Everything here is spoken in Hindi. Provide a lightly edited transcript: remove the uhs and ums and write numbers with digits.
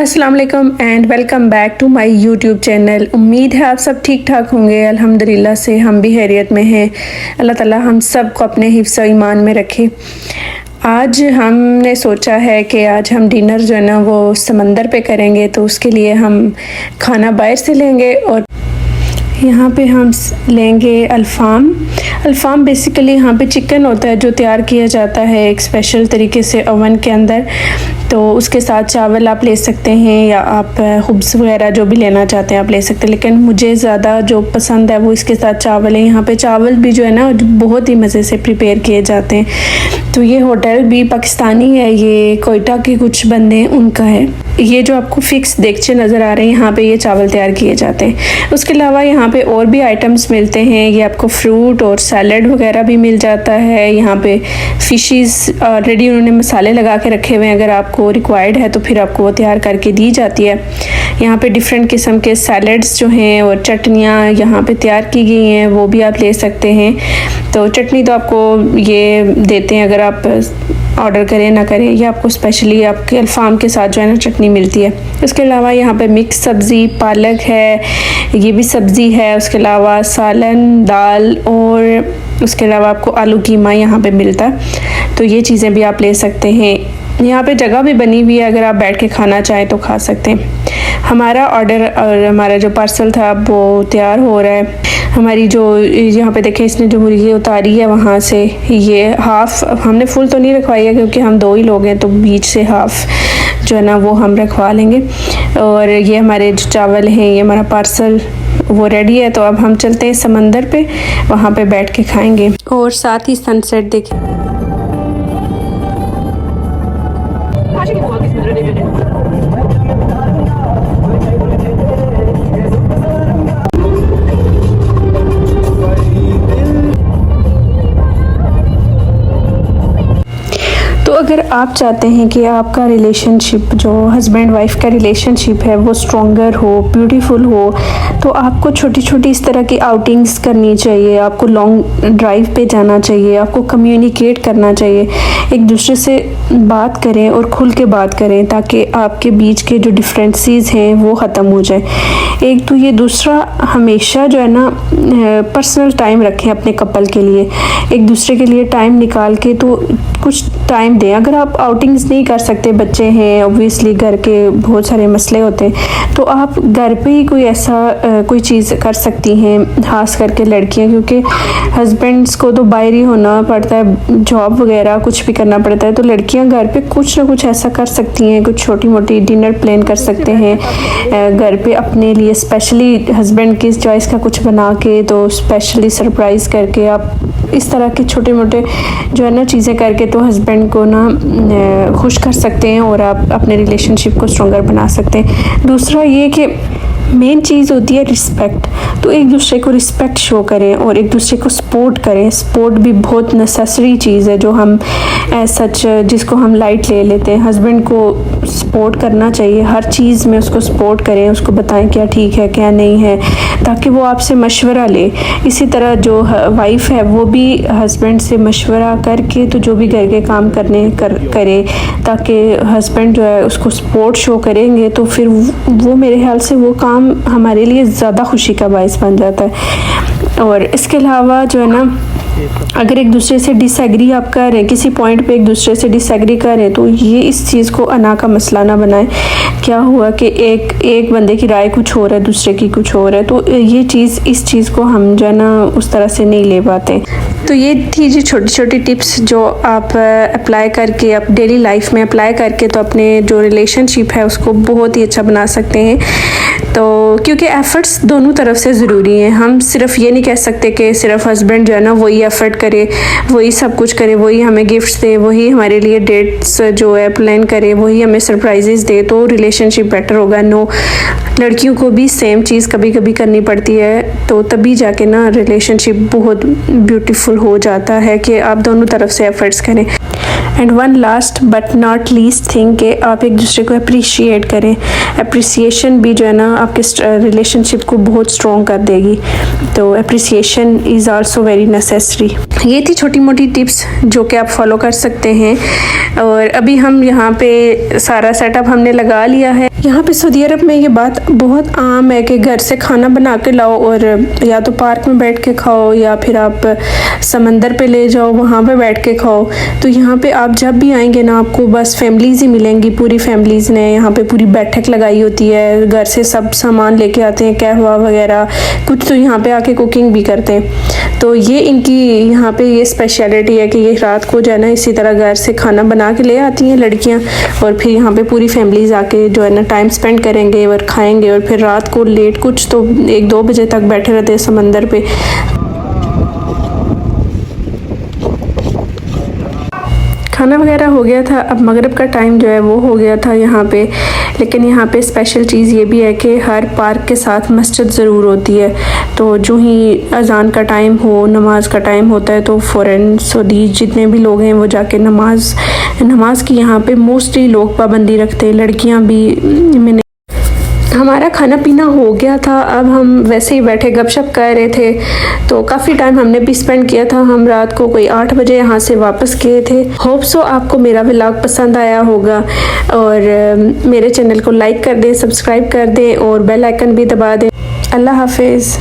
अस्सलाम वालेकुम and welcome back to my YouTube channel. उम्मीद है आप सब ठीक ठाक होंगे। अल्हम्दुलिल्लाह से हम भी खैरियत में हैं। अल्लाह ताला हम सब को अपने हिफ्ज़ और ईमान में रखे। आज हमने सोचा है कि आज हम डिनर जो है ना वो समंदर पे करेंगे, तो उसके लिए हम खाना बाहर से लेंगे और यहाँ पे हम लेंगे अल्फ़ाम बेसिकली यहाँ पे चिकन होता है जो तैयार किया जाता है एक स्पेशल तरीके से ओवन के अंदर। तो उसके साथ चावल आप ले सकते हैं या आप खुब्ज़ वगैरह जो भी लेना चाहते हैं आप ले सकते हैं, लेकिन मुझे ज़्यादा जो पसंद है वो इसके साथ चावल है। यहाँ पे चावल भी जो है ना बहुत ही मज़े से प्रिपेयर किए जाते हैं। तो ये होटल भी पाकिस्तानी है, ये कोयटा के कुछ बंदे उनका है। ये जो आपको फिक्स देगचे नज़र आ रहे हैं यहाँ पे ये चावल तैयार किए जाते हैं। उसके अलावा यहाँ पे और भी आइटम्स मिलते हैं। ये आपको फ्रूट और सैलड वगैरह भी मिल जाता है। यहाँ पे फ़िशेस ऑलरेडी उन्होंने मसाले लगा के रखे हुए हैं, अगर आपको रिक्वायर्ड है तो फिर आपको वो तैयार करके दी जाती है। यहाँ पे डिफरेंट किस्म के सैलड्स जो हैं और चटनियाँ यहाँ पे तैयार की गई हैं, वो भी आप ले सकते हैं। तो चटनी तो आपको ये देते हैं, अगर आप ऑर्डर करें ना करें, ये आपको स्पेशली आपके अल्फ़ाम के साथ जो है ना चटनी मिलती है। उसके अलावा यहाँ पे मिक्स सब्ज़ी पालक है, ये भी सब्ज़ी है। उसके अलावा सालन दाल और उसके अलावा आपको आलू कीमा यहाँ पे मिलता है। तो ये चीज़ें भी आप ले सकते हैं। यहाँ पे जगह भी बनी हुई है, अगर आप बैठ के खाना चाहें तो खा सकते हैं। हमारा ऑर्डर और हमारा जो पार्सल था वो तैयार हो रहा है। हमारी जो यहाँ पे देखें इसने जो मुर्गी उतारी है वहाँ से, ये हाफ़ हमने फुल तो नहीं रखवाई है क्योंकि हम 2 ही लोग हैं, तो बीच से हाफ़ जो है ना वो हम रखवा लेंगे। और ये हमारे जो चावल हैं, ये हमारा पार्सल वो रेडी है। तो अब हम चलते हैं समंदर पे, वहाँ पे बैठ के खाएंगे और साथ ही सनसेट देखें। तो अगर आप चाहते हैं कि आपका रिलेशनशिप जो हस्बैंड वाइफ का रिलेशनशिप है वो स्ट्रॉन्गर हो, ब्यूटीफुल हो, तो आपको छोटी छोटी इस तरह की आउटिंग्स करनी चाहिए। आपको लॉन्ग ड्राइव पे जाना चाहिए, आपको कम्युनिकेट करना चाहिए, एक दूसरे से बात करें और खुल के बात करें ताकि आपके बीच के जो डिफरेंसेस हैं वो ख़त्म हो जाए। एक तो ये, दूसरा हमेशा जो है ना पर्सनल टाइम रखें अपने कपल के लिए, एक दूसरे के लिए टाइम निकाल के तो कुछ टाइम दें। अगर आप आउटिंग्स नहीं कर सकते, बच्चे हैं ऑब्वियसली, घर के बहुत सारे मसले होते हैं, तो आप घर पे ही कोई ऐसा कोई चीज़ कर सकती हैं, खास करके लड़कियां, क्योंकि हस्बैंड्स को तो बाहर ही होना पड़ता है, जॉब वगैरह कुछ भी करना पड़ता है। तो लड़कियां घर पे कुछ ना कुछ ऐसा कर सकती हैं, कुछ छोटी मोटी डिनर प्लान कर सकते हैं घर पे अपने लिए, स्पेशली हस्बैंड की चॉइस का कुछ बना के, तो स्पेशली सरप्राइज़ करके आप इस तरह के छोटे मोटे जो है ना चीज़ें करके तो हस्बैंड को ना खुश कर सकते हैं और आप अपने रिलेशनशिप को स्ट्रॉन्गर बना सकते हैं। दूसरा ये कि मेन चीज़ होती है रिस्पेक्ट। तो एक दूसरे को रिस्पेक्ट शो करें और एक दूसरे को सपोर्ट करें। सपोर्ट भी बहुत नेसेसरी चीज़ है जो हम सच जिसको हम लाइट ले लेते हैं। हस्बैंड को सपोर्ट करना चाहिए, हर चीज़ में उसको सपोर्ट करें, उसको बताएं क्या ठीक है क्या नहीं है, ताकि वो आपसे मशवरा ले। इसी तरह जो वाइफ है वो भी हस्बैंड से मशवरा करके तो जो भी घर के काम करे, ताकि हस्बैंड जो है उसको सपोर्ट शो करेंगे तो फिर वो मेरे ख्याल से वो काम हमारे लिए ज़्यादा खुशी का बायस बन जाता है। और इसके अलावा जो है ना, अगर एक दूसरे से डिसएग्री आप कर रहे हैं, किसी पॉइंट पे एक दूसरे से डिसएग्री कर रहे हैं, तो ये इस चीज़ को अना का मसला ना बनाएं। क्या हुआ कि एक बंदे की राय कुछ हो रहा है, दूसरे की कुछ हो रहा है, तो ये चीज़ इस चीज़ को हम जो है ना उस तरह से नहीं ले पाते। तो ये थी जी छोटी छोटी टिप्स जो आप अप्लाई करके, आप डेली लाइफ में अप्लाई करके तो अपने जो रिलेशनशिप है उसको बहुत ही अच्छा बना सकते हैं। तो क्योंकि एफ़र्ट्स दोनों तरफ से ज़रूरी हैं। हम सिर्फ ये नहीं कह सकते कि सिर्फ हस्बैंड जो है ना वही एफ़र्ट करे, वही सब कुछ करे, वही हमें गिफ्ट्स दे, वही हमारे लिए डेट्स जो है प्लान करे, वही हमें सरप्राइजेस दे तो रिलेशनशिप बेटर होगा। नो, लड़कियों को भी सेम चीज़ कभी कभी करनी पड़ती है, तो तभी जाके ना रिलेशनशिप बहुत ब्यूटीफुल हो जाता है कि आप दोनों तरफ से एफ़र्ट्स करें। And one last but not least thing कि आप एक दूसरे को अप्रिशिएट करें। अप्रिसिएशन भी जो है ना आपके रिलेशनशिप को बहुत स्ट्रॉन्ग कर देगी, तो appreciation is also very necessary. ये थी छोटी मोटी टिप्स जो कि आप फॉलो कर सकते हैं। और अभी हम यहाँ पे सारा सेटअप हमने लगा लिया है। यहाँ पे सऊदी अरब में ये बात बहुत आम है कि घर से खाना बना के लाओ और या तो पार्क में बैठ के खाओ या फिर आप समंदर पे ले जाओ, वहाँ पे बैठ के खाओ। तो यहाँ पे आप जब भी आएंगे ना आपको बस फैमिलीज़ ही मिलेंगी, पूरी फैमिलीज़ ने यहाँ पे पूरी बैठक लगाई होती है, घर से सब सामान लेके आते हैं, कहवा वगैरह कुछ, तो यहाँ पे आके कुकिंग भी करते हैं। तो ये इनकी यहाँ पे ये स्पेशलिटी है कि ये रात को जो है ना इसी तरह घर से खाना बना के ले आती हैं लड़कियाँ, और फिर यहाँ पे पूरी फैमिलीज़ आके जो है ना टाइम स्पेंड करेंगे और खाएंगे, और फिर रात को लेट कुछ तो 1-2 बजे तक बैठे रहते हैं समंदर पे। खाना वगैरह हो गया था, अब मगरिब का टाइम जो है वो हो गया था यहाँ पे। लेकिन यहाँ पे स्पेशल चीज़ ये भी है कि हर पार्क के साथ मस्जिद ज़रूर होती है, तो जो ही अज़ान का टाइम हो, नमाज का टाइम होता है, तो फ़ौरन सऊदी जितने भी लोग हैं वो जाके नमाज की यहाँ पे मोस्टली लोग पाबंदी रखते हैं, लड़कियाँ भी। मैंने हमारा खाना पीना हो गया था, अब हम वैसे ही बैठे गपशप कर रहे थे, तो काफ़ी टाइम हमने भी स्पेंड किया था। हम रात को कोई 8 बजे यहाँ से वापस गए थे। होप सो आपको मेरा व्लॉग पसंद आया होगा, और मेरे चैनल को लाइक कर दें, सब्सक्राइब कर दें और बेल आइकन भी दबा दें। अल्लाह हाफिज़।